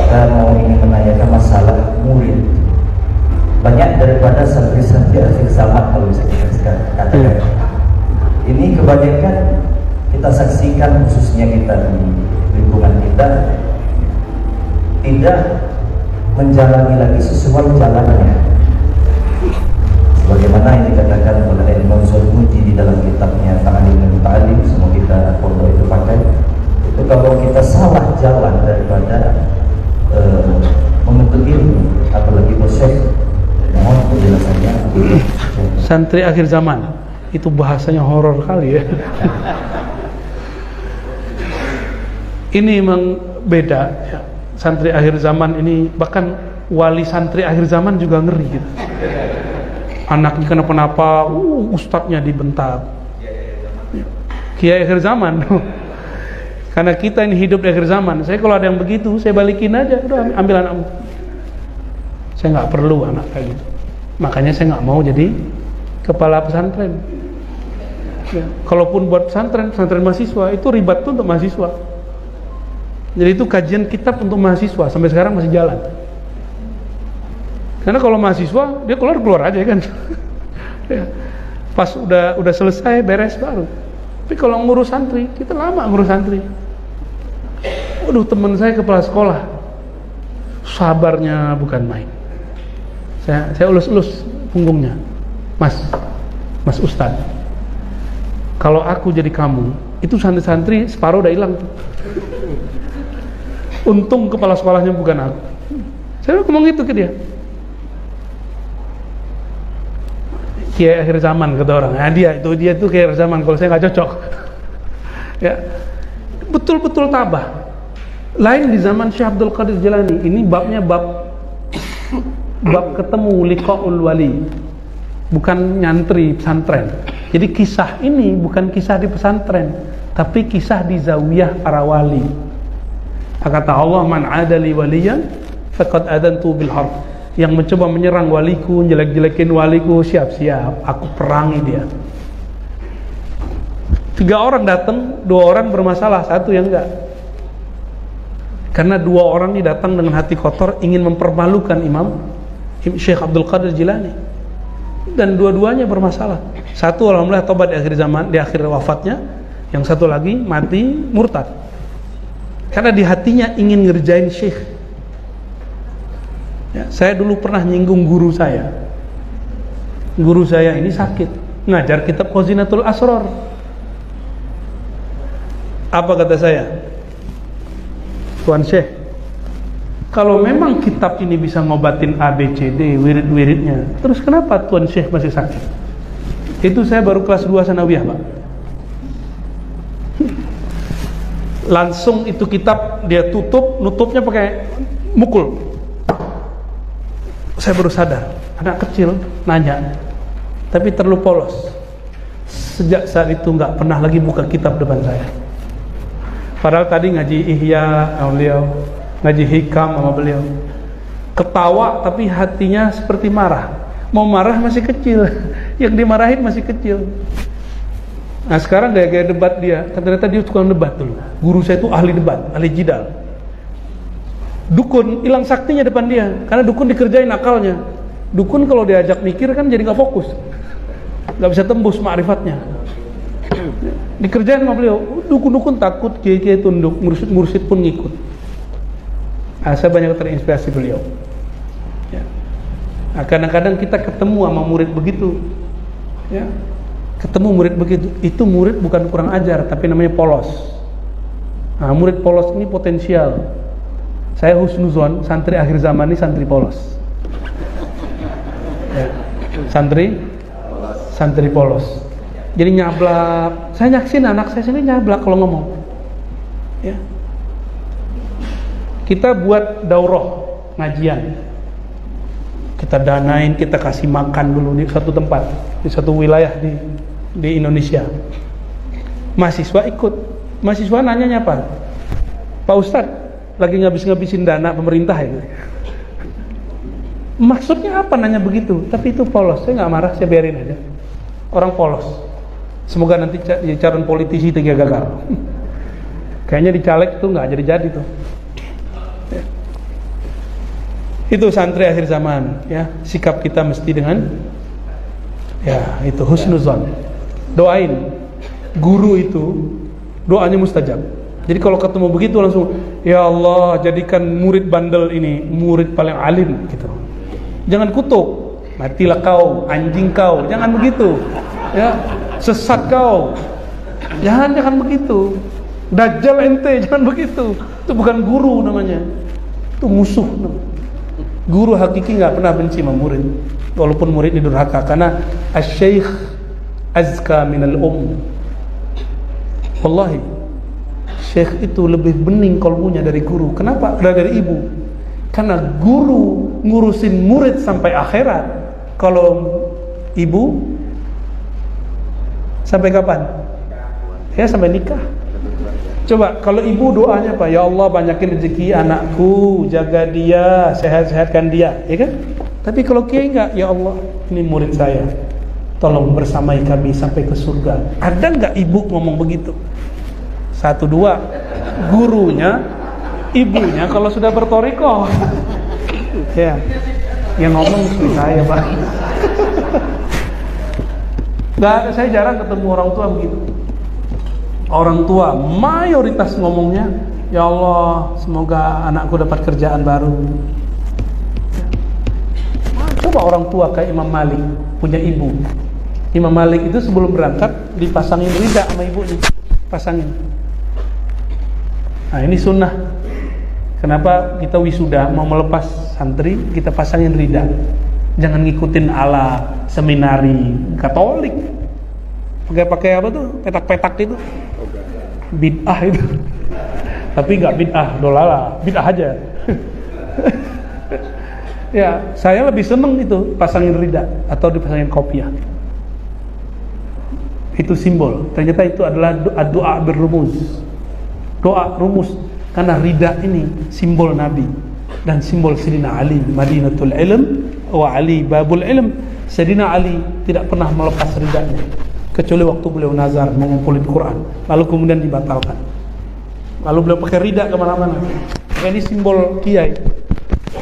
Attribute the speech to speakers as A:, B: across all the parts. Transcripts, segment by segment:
A: Saya mau ingin menanyakan masalah murid. Banyak daripada santri-santri akhir zaman, kalau bisa kita katakan, ini kebanyakan kita saksikan, khususnya kita di lingkungan kita, tidak menjalani lagi sesuai jalannya, sebagaimana yang dikatakan oleh Imam Surmuji di dalam kitabnya Ta'alim dan Ta'alim, semua kita pondok itu pakai. Itu kalau kita salah jalan daripada menuntut ilmu, apalagi musyrik, mohon penjelasannya.
B: Santri akhir zaman itu bahasanya horor kali ya. Ini memang beda ya. Santri akhir zaman ini, bahkan wali santri akhir zaman juga ngeri gitu. Anaknya kenapa-napa, ustadznya dibentak. Kiai akhir zaman. Karena kita ini hidup di akhir zaman. Saya kalau ada yang begitu, saya balikin aja, udah ambil anakmu. Saya nggak perlu anak kayak gitu. Makanya saya nggak mau jadi kepala pesantren. Ya, kalaupun buat pesantren mahasiswa itu ribat tuh untuk mahasiswa. Jadi itu kajian kitab untuk mahasiswa sampai sekarang masih jalan. Karena kalau mahasiswa dia keluar aja kan. Ya, pas udah selesai beres baru. Tapi kalau ngurus santri, kita lama ngurus santri. Waduh, teman saya kepala sekolah, sabarnya bukan main. Saya ulus-ulus punggungnya, Mas Ustadz, kalau aku jadi kamu, itu santri-santri separuh udah hilang. Untung kepala sekolahnya bukan aku. Saya ngomong gitu ke dia. Kiai akhir zaman kata orang. Nah, dia itu kiai akhir zaman. Kalau saya nggak cocok. Ya, betul-betul tabah. Lain di zaman Syekh Abdul Qadir Jilani. Ini babnya bab ketemu liqaul wali, bukan nyantri pesantren. Jadi kisah ini bukan kisah di pesantren, tapi kisah di zawiyah para wali. Kata Allah, man adali waliyan faqad adantu bil harb. Yang mencoba menyerang waliku, jelek-jelekin waliku, siap-siap aku perangi dia. 3 orang datang, 2 orang bermasalah, 1 yang enggak. Karena 2 orang ini datang dengan hati kotor, ingin mempermalukan Imam Syekh Abdul Qadir Jilani, dan dua-duanya bermasalah. 1 alhamdulillah tobat di akhir zaman, di akhir wafatnya. Yang 1 lagi mati murtad karena di hatinya ingin ngerjain Syekh. Ya, saya dulu pernah nyinggung guru saya. Guru saya ini sakit, ngajar kitab Khazinatul Asrar. Apa kata saya? Tuan Syekh, kalau memang kitab ini bisa ngobatin ABCD, wirid-wiridnya, terus kenapa Tuan Syekh masih sakit? Itu saya baru kelas 2 sanawiyah, Pak. Langsung itu kitab dia nutupnya pakai mukul. Saya baru sadar, anak kecil nanya, tapi terlalu polos. Sejak saat itu nggak pernah lagi buka kitab depan saya. Padahal tadi ngaji Ihya sama beliau, ngaji Hikam sama beliau. Ketawa tapi hatinya seperti marah. Mau marah masih kecil, yang dimarahin masih kecil. Nah sekarang gaya-gaya debat dia, ternyata dia tukang debat dulu. Guru saya itu ahli debat, ahli jidal. Dukun hilang saktinya depan dia, karena dukun dikerjain akalnya. Dukun kalau diajak mikir kan jadi nggak fokus, nggak bisa tembus ma'rifatnya. Dikerjain sama beliau, dukun-dukun takut, kiai-kiai tunduk, mursyid pun ngikut. Nah, saya banyak terinspirasi beliau. Ya. Nah, kadang-kadang kita ketemu sama murid begitu, ya. Ketemu murid begitu, itu murid bukan kurang ajar, tapi namanya polos. Nah, murid polos ini potensial. Saya husnuzon, santri akhir zaman ini santri polos. Ya. Santri polos. Jadi nyablak. Saya nyaksin anak saya sendiri nyablak kalau ngomong. Ya. Kita buat daurah ngajian. Kita danain, kita kasih makan dulu di satu tempat, di satu wilayah di Indonesia. Mahasiswa ikut. Mahasiswa nanyanya apa? Pak Ustadz, lagi ngabis-ngabisin dana pemerintah ya. Maksudnya apa nanya begitu? Tapi itu polos. Saya nggak marah, saya biarin aja. Orang polos. Semoga nanti calon politisi tidak gagal. Kayaknya di caleg itu nggak jadi tuh. Itu santri akhir zaman, ya. Sikap kita mesti dengan ya itu husnuzon. Doain guru itu doanya mustajab. Jadi kalau ketemu begitu langsung, ya Allah jadikan murid bandel ini murid paling alim gitu. Jangan kutuk, matilah kau, anjing kau, jangan begitu. Ya, sesat kau. Jangan begitu. Dajjal ente, jangan begitu. Itu bukan guru namanya. Itu musuh. Guru hakiki nggak pernah benci sama murid, walaupun murid ini durhaka, karena asy-syaikh azka minal Wallahi, syekh itu lebih bening kalbunya dari guru. Kenapa? Dari ibu. Karena guru ngurusin murid sampai akhirat. Kalau ibu sampai kapan? Ya sampai nikah. Coba kalau ibu doanya apa? Ya Allah banyakin rezeki anakku, jaga dia, sehat-sehatkan dia, ya kan? Tapi kalau kiai enggak, ya Allah ini murid saya, tolong bersamai kami sampai ke surga. Ada enggak ibu ngomong begitu? 1, 2, gurunya, ibunya kalau sudah bertorikoh, ya, yang ngomong istri saya Pak. Enggak, saya jarang ketemu orang tua begitu. Orang tua mayoritas ngomongnya, ya Allah semoga anakku dapat kerjaan baru. Coba orang tua kayak Imam Malik punya ibu. Imam Malik itu sebelum berangkat dipasangin rida sama ibunya, pasangin. Nah ini sunnah. Kenapa kita wisuda mau melepas santri kita pasangin rida? Jangan ngikutin ala seminari Katolik. Pakai apa tuh? Petak-petak itu. Bid'ah itu. Tapi enggak bid'ah dolala, bid'ah aja. Ya, saya lebih seneng itu pasangin rida atau dipasangin kopiah. Itu simbol. Ternyata itu adalah doa berrumus. Doa rumus, karena rida ini simbol Nabi dan simbol Sayyidina Ali, Madinatul Ilm wa Ali Babul Ilm. Sayyidina Ali tidak pernah melepas ridanya kecuali waktu beliau nazar mengumpulin Quran, lalu kemudian dibatalkan. Lalu beliau pakai rida kemana-mana. Ini simbol kiai.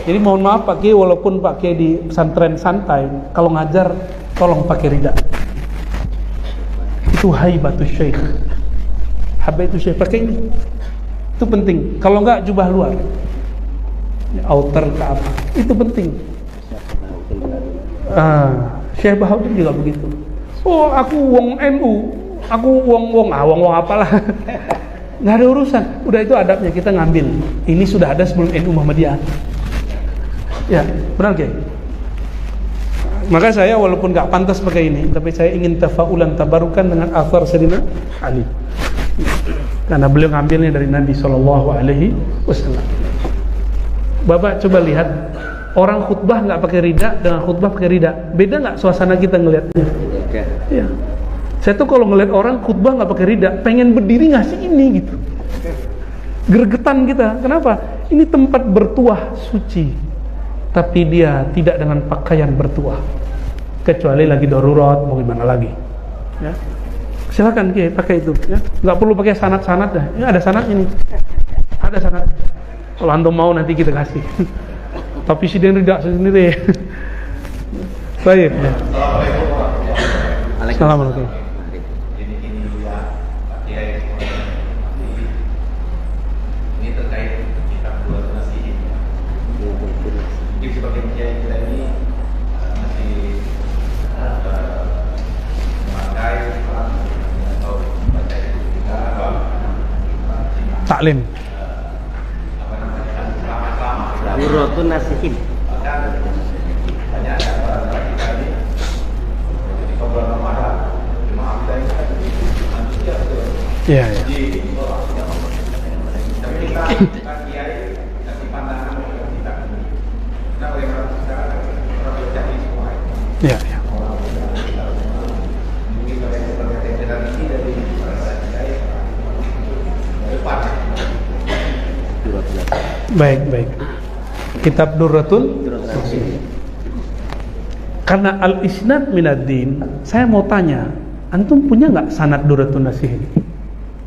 B: Jadi mohon maaf Pak Kiai, walaupun Pak Kiai di pesantren santai, kalau ngajar tolong pakai rida. Itu haibatus syekh. Haibatus syekh pakai ini. Itu penting. Kalau enggak jubah luar, outer ke apa? Itu penting. Syekh Bahaudin juga begitu. Oh, aku wong NU, aku wong apalah. Nggak ada urusan. Udah itu adabnya kita ngambil. Ini sudah ada sebelum NU Muhammadiyah. Ya, benar Kiai. Maka saya walaupun nggak pantas pakai ini, tapi saya ingin tafaulan tabarukan dengan athar Sayyidina Ali. Karena beliau ngambilnya dari Nabi SAW. Bapak coba lihat, orang khutbah nggak pakai rida dengan khutbah pakai rida, beda nggak suasana kita ngelihatnya? Ya. Saya tuh kalau ngelihat orang khutbah nggak pakai rida, pengen berdiri ngasih ini gitu, gregetan kita. Kenapa? Ini tempat bertuah suci, tapi dia tidak dengan pakaian bertuah, kecuali lagi darurat, mau gimana lagi? Ya. Silakan Kiai pakai itu, ya. Nggak perlu pakai sanad-sanad dah. Ini ada sanad ini, ada sanad. Kalau antum mau nanti kita kasih. Tapi sidang rida sendiri. Baik. Ya. Assalamualaikum.
C: Ini terkait kitab dua nasihin. Mungkin sebagian kiai kita ini masih memakai atau membaca itu kita
B: Taklim.
D: Durratun nasihin.
B: Ya. Ya. Ya. Baik. Kitab Durratun Nasihin. Karena al-isnad minad din, saya mau tanya, antum punya nggak sanad Durratun Nasihin?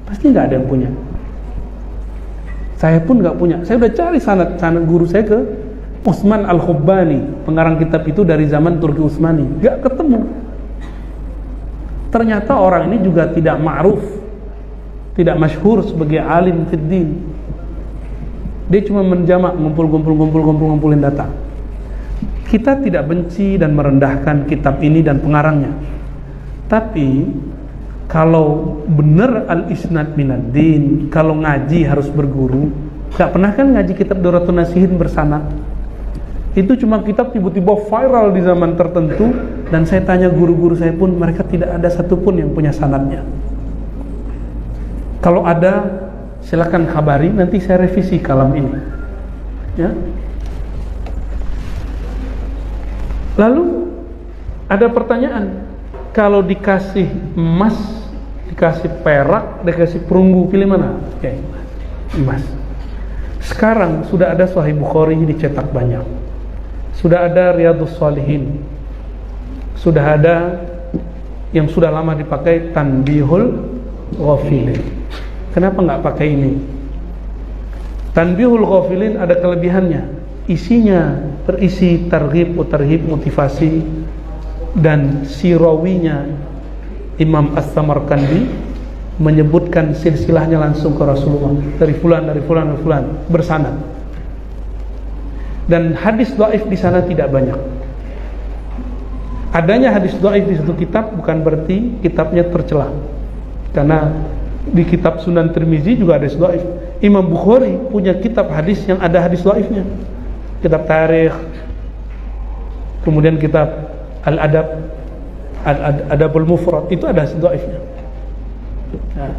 B: Pasti nggak ada yang punya. Saya pun nggak punya. Saya udah cari sanad guru saya ke Utsman Al-Khubbani, pengarang kitab itu dari zaman Turki Utsmani, gak ketemu. Ternyata orang ini juga tidak ma'ruf, tidak masyhur sebagai alim fiddin. Dia cuma menjamak, ngumpulin data. Kita tidak benci dan merendahkan kitab ini dan pengarangnya. Tapi kalau benar al-isnad minad din, kalau ngaji harus berguru. Gak pernah kan ngaji kitab Duratun Nasihin bersanad? Itu cuma kitab tiba-tiba viral di zaman tertentu, dan saya tanya guru-guru saya pun, mereka tidak ada satupun yang punya sanadnya. Kalau ada, silakan kabari, nanti saya revisi kalam ini. Ya. Lalu ada pertanyaan, kalau dikasih emas, dikasih perak, dikasih perunggu, pilih mana? Oke, emas. Sekarang sudah ada Sahih Bukhari dicetak banyak, sudah ada Riyadhus Shalihin, sudah ada yang sudah lama dipakai Tanbihul Ghafilin. Kenapa nggak pakai ini? Tanbihul Ghafilin ada kelebihannya, isinya berisi targhib, tarhib, motivasi, dan sirawinya Imam As-Samarkandi menyebutkan silsilahnya langsung ke Rasulullah, dari fulan bersanad. Dan hadis dhaif di sana tidak banyak. Adanya hadis dhaif di satu kitab bukan berarti kitabnya tercela. Karena di kitab Sunan Tirmizi juga ada hadis dhaif. Imam Bukhari punya kitab hadis yang ada hadis dhaifnya. Kitab tarikh, kemudian kitab Al-Adab, Al-Adabul Mufrad, itu ada hadis dhaifnya. Nah,